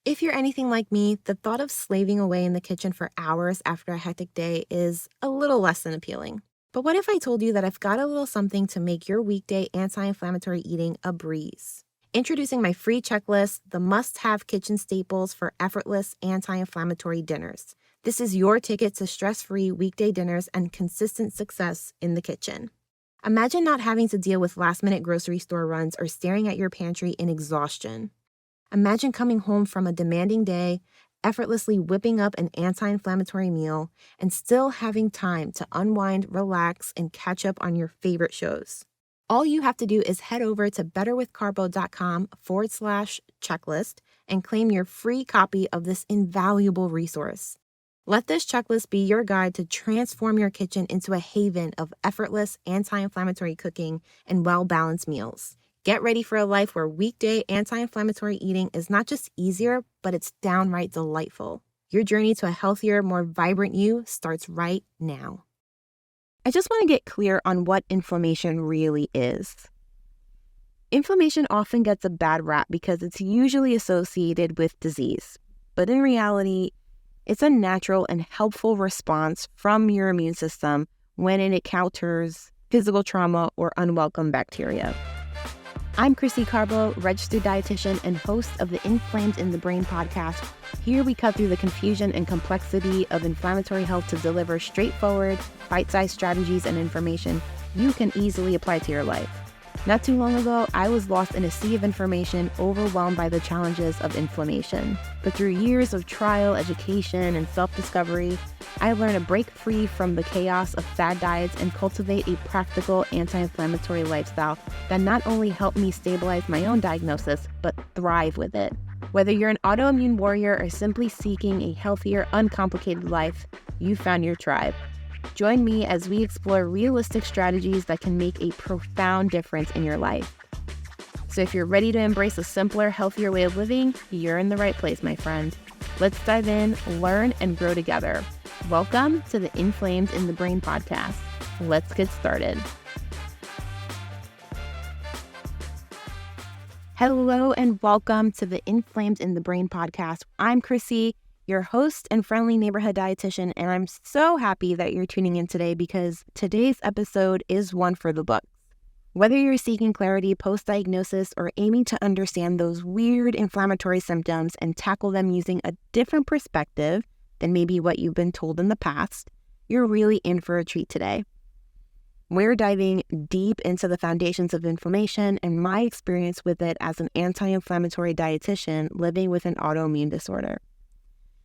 If you're anything like me, the thought of slaving away in the kitchen for hours after a hectic day is a little less than appealing. But what if I told you that I've got a little something to make your weekday anti-inflammatory eating a breeze? Introducing my free checklist, the must-have kitchen staples for effortless anti-inflammatory dinners. This is your ticket to stress-free weekday dinners and consistent success in the kitchen. Imagine not having to deal with last-minute grocery store runs or staring at your pantry in exhaustion. Imagine coming home from a demanding day, effortlessly whipping up an anti-inflammatory meal, and still having time to unwind, relax, and catch up on your favorite shows. All you have to do is head over to betterwithcarbo.com/checklist and claim your free copy of this invaluable resource. Let this checklist be your guide to transform your kitchen into a haven of effortless anti-inflammatory cooking and well-balanced meals. Get ready for a life where weekday anti-inflammatory eating is not just easier, but it's downright delightful. Your journey to a healthier, more vibrant you starts right now. I just want to get clear on what inflammation really is. Inflammation often gets a bad rap because it's usually associated with disease, but in reality, it's a natural and helpful response from your immune system when it encounters physical trauma or unwelcome bacteria. I'm Krissy, registered dietitian and host of the Inflamed in the Brain podcast. Here we cut through the confusion and complexity of inflammatory health to deliver straightforward, bite-sized strategies and information you can easily apply to your life. Not too long ago, I was lost in a sea of information, overwhelmed by the challenges of inflammation. But through years of trial, education, and self-discovery, I learned to break free from the chaos of fad diets and cultivate a practical anti-inflammatory lifestyle that not only helped me stabilize my own diagnosis, but thrive with it. Whether you're an autoimmune warrior or simply seeking a healthier, uncomplicated life, you found your tribe. Join me as we explore realistic strategies that can make a profound difference in your life. So if you're ready to embrace a simpler, healthier way of living, you're in the right place, my friend. Let's dive in, learn, and grow together. Welcome to the Inflamed in the Brain podcast. Let's get started. Hello and welcome to the Inflamed in the Brain podcast. I'm Krissy, your host and friendly neighborhood dietitian, and I'm so happy that you're tuning in today because today's episode is one for the books. Whether you're seeking clarity post-diagnosis or aiming to understand those weird inflammatory symptoms and tackle them using a different perspective than maybe what you've been told in the past, you're really in for a treat today. We're diving deep into the foundations of inflammation and my experience with it as an anti-inflammatory dietitian living with an autoimmune disorder.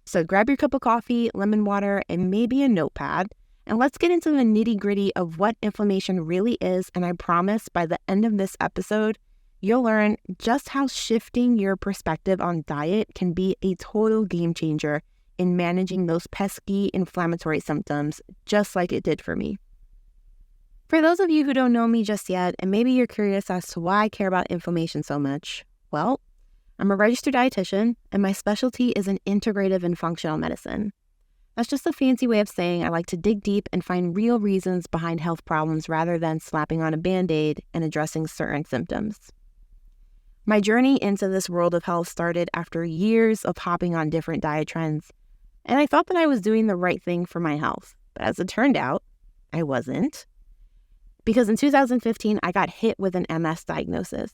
So grab your cup of coffee, lemon water, and maybe a notepad, and let's get into the nitty-gritty of what inflammation really is, and I promise by the end of this episode, you'll learn just how shifting your perspective on diet can be a total game changer in managing those pesky inflammatory symptoms, just like it did for me. For those of you who don't know me just yet, and maybe you're curious as to why I care about inflammation so much, well, I'm a registered dietitian, and my specialty is in integrative and functional medicine. That's just a fancy way of saying I like to dig deep and find real reasons behind health problems rather than slapping on a Band-Aid and addressing certain symptoms. My journey into this world of health started after years of hopping on different diet trends, and I thought that I was doing the right thing for my health. But as it turned out, I wasn't. Because in 2015, I got hit with an MS diagnosis.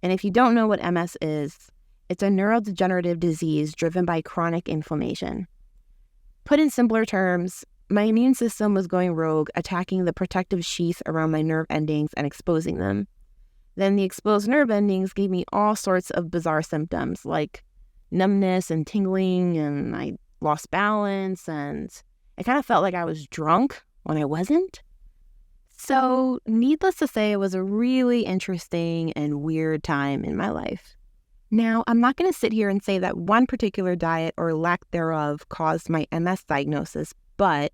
And if you don't know what MS is, it's a neurodegenerative disease driven by chronic inflammation. Put in simpler terms, my immune system was going rogue, attacking the protective sheath around my nerve endings and exposing them. Then the exposed nerve endings gave me all sorts of bizarre symptoms like numbness and tingling, and I lost balance, and it kind of felt like I was drunk when I wasn't. So, needless to say, it was a really interesting and weird time in my life. Now, I'm not going to sit here and say that one particular diet or lack thereof caused my MS diagnosis, but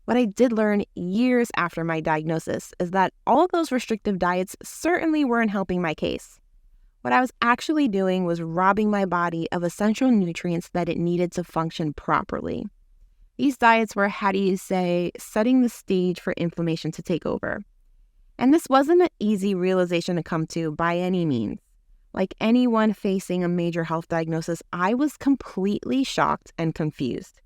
what I did learn years after my diagnosis is that all of those restrictive diets certainly weren't helping my case. What I was actually doing was robbing my body of essential nutrients that it needed to function properly. These diets were, setting the stage for inflammation to take over. And this wasn't an easy realization to come to by any means. Like anyone facing a major health diagnosis, I was completely shocked and confused.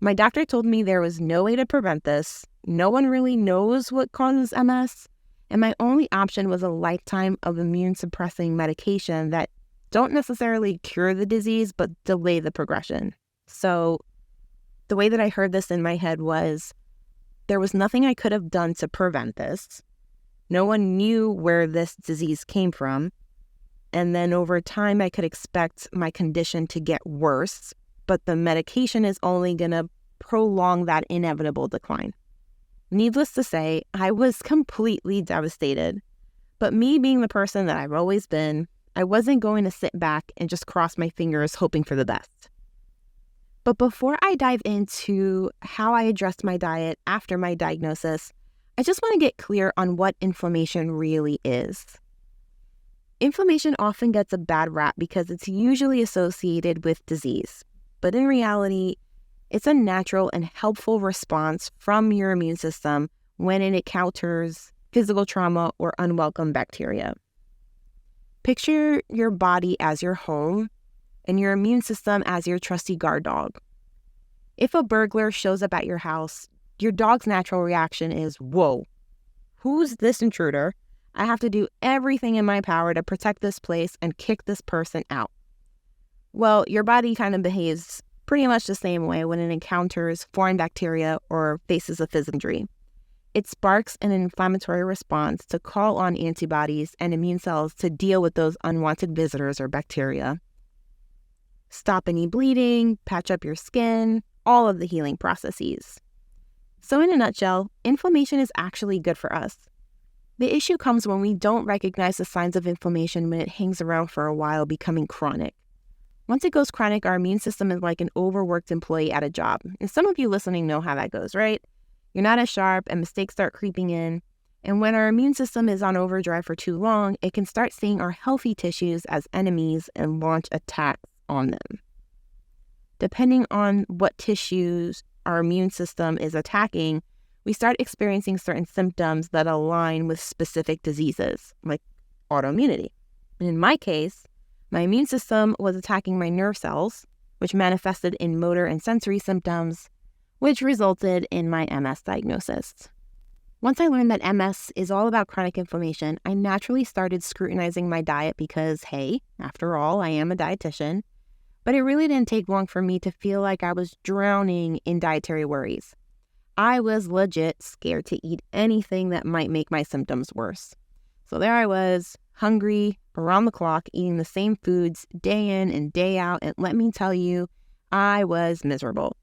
My doctor told me there was no way to prevent this. No one really knows what causes MS. And my only option was a lifetime of immune suppressing medication that don't necessarily cure the disease, but delay the progression. So the way that I heard this in my head was there was nothing I could have done to prevent this. No one knew where this disease came from. And then over time, I could expect my condition to get worse, but the medication is only going to prolong that inevitable decline. Needless to say, I was completely devastated. But me being the person that I've always been, I wasn't going to sit back and just cross my fingers hoping for the best. But before I dive into how I addressed my diet after my diagnosis, I just want to get clear on what inflammation really is. Inflammation often gets a bad rap because it's usually associated with disease. But in reality, it's a natural and helpful response from your immune system when it encounters physical trauma or unwelcome bacteria. Picture your body as your home and your immune system as your trusty guard dog. If a burglar shows up at your house, your dog's natural reaction is, "Whoa, who's this intruder? I have to do everything in my power to protect this place and kick this person out." Well, your body kind of behaves pretty much the same way when it encounters foreign bacteria or faces a physical injury. It sparks an inflammatory response to call on antibodies and immune cells to deal with those unwanted visitors or bacteria. Stop any bleeding, patch up your skin, all of the healing processes. So in a nutshell, inflammation is actually good for us. The issue comes when we don't recognize the signs of inflammation when it hangs around for a while, becoming chronic. Once it goes chronic, our immune system is like an overworked employee at a job. And some of you listening know how that goes, right? You're not as sharp and mistakes start creeping in. And when our immune system is on overdrive for too long, it can start seeing our healthy tissues as enemies and launch attacks on them. Depending on what tissues our immune system is attacking, we start experiencing certain symptoms that align with specific diseases, like autoimmunity. And in my case, my immune system was attacking my nerve cells, which manifested in motor and sensory symptoms, which resulted in my MS diagnosis. Once I learned that MS is all about chronic inflammation, I naturally started scrutinizing my diet because, hey, after all, I am a dietitian. But it really didn't take long for me to feel like I was drowning in dietary worries. I was legit scared to eat anything that might make my symptoms worse. So there I was, hungry, around the clock, eating the same foods day in and day out, and let me tell you, I was miserable.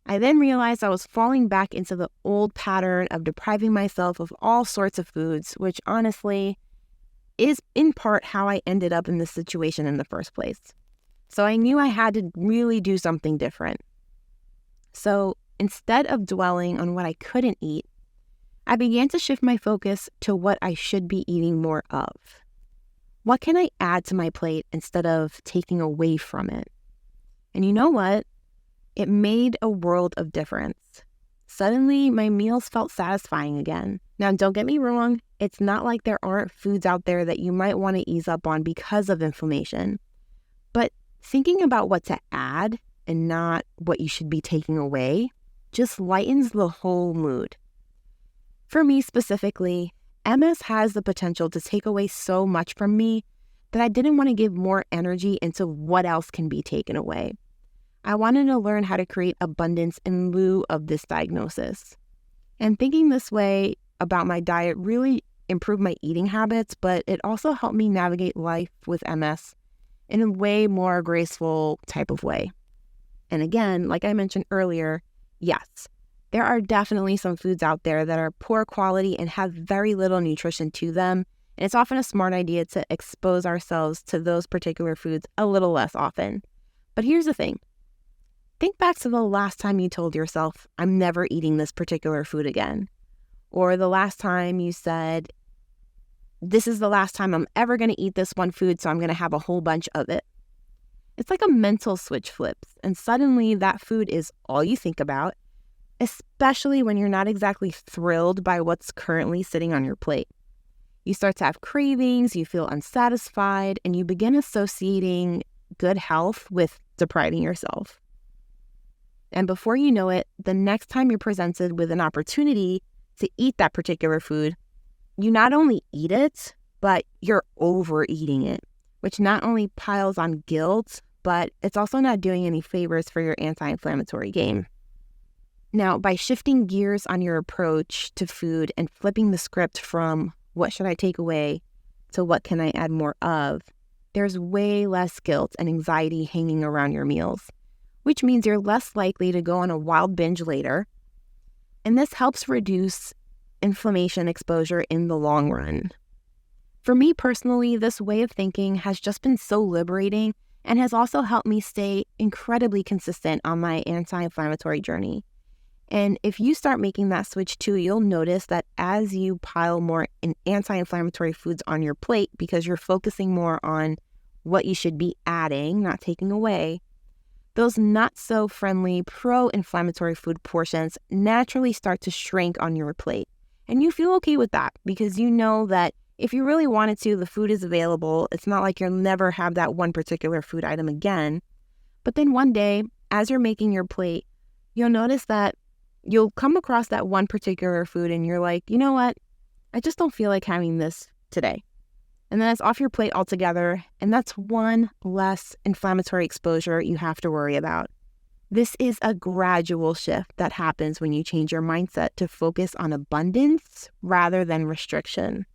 I then realized I was falling back into the old pattern of depriving myself of all sorts of foods, which honestly is in part how I ended up in this situation in the first place. So I knew I had to really do something different. So instead of dwelling on what I couldn't eat, I began to shift my focus to what I should be eating more of. What can I add to my plate instead of taking away from it? And you know what? It made a world of difference. Suddenly, my meals felt satisfying again. Now, don't get me wrong, it's not like there aren't foods out there that you might want to ease up on because of inflammation. But thinking about what to add and not what you should be taking away just lightens the whole mood. For me specifically, MS has the potential to take away so much from me that I didn't want to give more energy into what else can be taken away. I wanted to learn how to create abundance in lieu of this diagnosis. And thinking this way about my diet really improved my eating habits, but it also helped me navigate life with MS in a way more graceful type of way. And again, like I mentioned earlier, yes, there are definitely some foods out there that are poor quality and have very little nutrition to them. And it's often a smart idea to expose ourselves to those particular foods a little less often. But here's the thing. Think back to the last time you told yourself, I'm never eating this particular food again. Or the last time you said, this is the last time I'm ever going to eat this one food, so I'm going to have a whole bunch of it. It's like a mental switch flips, and suddenly that food is all you think about, especially when you're not exactly thrilled by what's currently sitting on your plate. You start to have cravings, you feel unsatisfied, and you begin associating good health with depriving yourself. And before you know it, the next time you're presented with an opportunity to eat that particular food, you not only eat it, but you're overeating it, which not only piles on guilt, but it's also not doing any favors for your anti-inflammatory game. Now, by shifting gears on your approach to food and flipping the script from what should I take away to what can I add more of, there's way less guilt and anxiety hanging around your meals, which means you're less likely to go on a wild binge later. And this helps reduce inflammation exposure in the long run. For me personally, this way of thinking has just been so liberating and has also helped me stay incredibly consistent on my anti-inflammatory journey. And if you start making that switch too, you'll notice that as you pile more anti-inflammatory foods on your plate because you're focusing more on what you should be adding, not taking away, those not so friendly pro-inflammatory food portions naturally start to shrink on your plate. And you feel okay with that because you know that if you really wanted to, the food is available. It's not like you'll never have that one particular food item again. But then one day, as you're making your plate, you'll notice that you'll come across that one particular food and you're like, you know what? I just don't feel like having this today. And then it's off your plate altogether, and that's one less inflammatory exposure you have to worry about. This is a gradual shift that happens when you change your mindset to focus on abundance rather than restriction.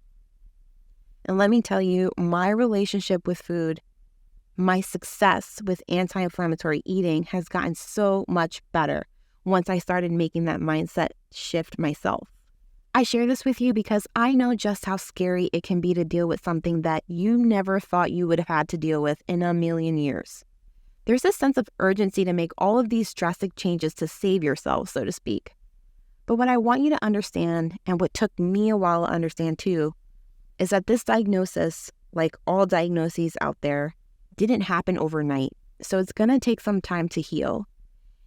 And let me tell you, my relationship with food, my success with anti-inflammatory eating has gotten so much better once I started making that mindset shift myself. I share this with you because I know just how scary it can be to deal with something that you never thought you would have had to deal with in a million years. There's a sense of urgency to make all of these drastic changes to save yourself, so to speak. But what I want you to understand, and what took me a while to understand too, is that this diagnosis, like all diagnoses out there, didn't happen overnight. So it's going to take some time to heal.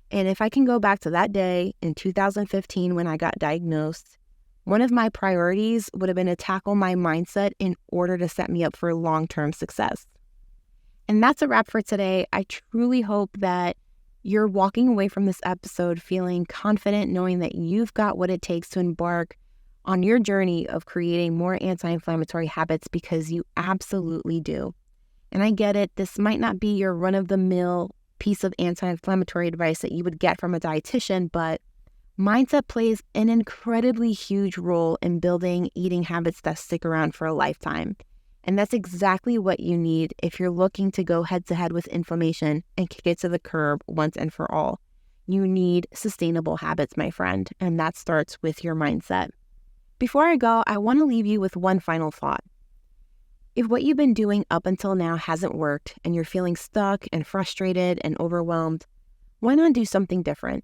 And if I can go back to that day in 2015 when I got diagnosed, one of my priorities would have been to tackle my mindset in order to set me up for long-term success. And that's a wrap for today. I truly hope that you're walking away from this episode feeling confident, knowing that you've got what it takes to embark on your journey of creating more anti-inflammatory habits, because you absolutely do. And I get it. This might not be your run-of-the-mill piece of anti-inflammatory advice that you would get from a dietitian, but mindset plays an incredibly huge role in building eating habits that stick around for a lifetime. And that's exactly what you need if you're looking to go head-to-head with inflammation and kick it to the curb once and for all. You need sustainable habits, my friend, and that starts with your mindset. Before I go, I want to leave you with one final thought. If what you've been doing up until now hasn't worked and you're feeling stuck and frustrated and overwhelmed, why not do something different?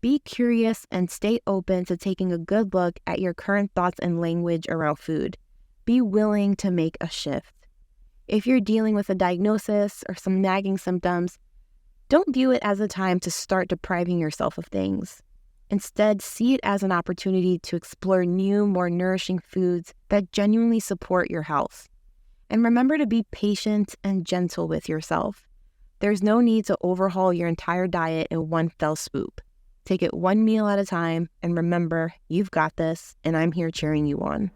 Be curious and stay open to taking a good look at your current thoughts and language around food. Be willing to make a shift. If you're dealing with a diagnosis or some nagging symptoms, don't view it as a time to start depriving yourself of things. Instead, see it as an opportunity to explore new, more nourishing foods that genuinely support your health. And remember to be patient and gentle with yourself. There's no need to overhaul your entire diet in one fell swoop. Take it one meal at a time, and remember, you've got this, and I'm here cheering you on.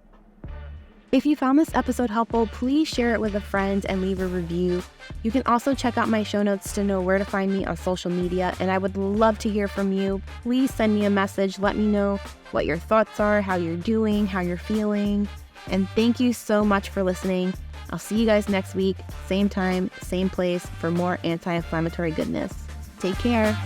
If you found this episode helpful, please share it with a friend and leave a review. You can also check out my show notes to know where to find me on social media, and I would love to hear from you. Please send me a message. Let me know what your thoughts are, how you're doing, how you're feeling. And thank you so much for listening. I'll see you guys next week, same time, same place, for more anti-inflammatory goodness. Take care.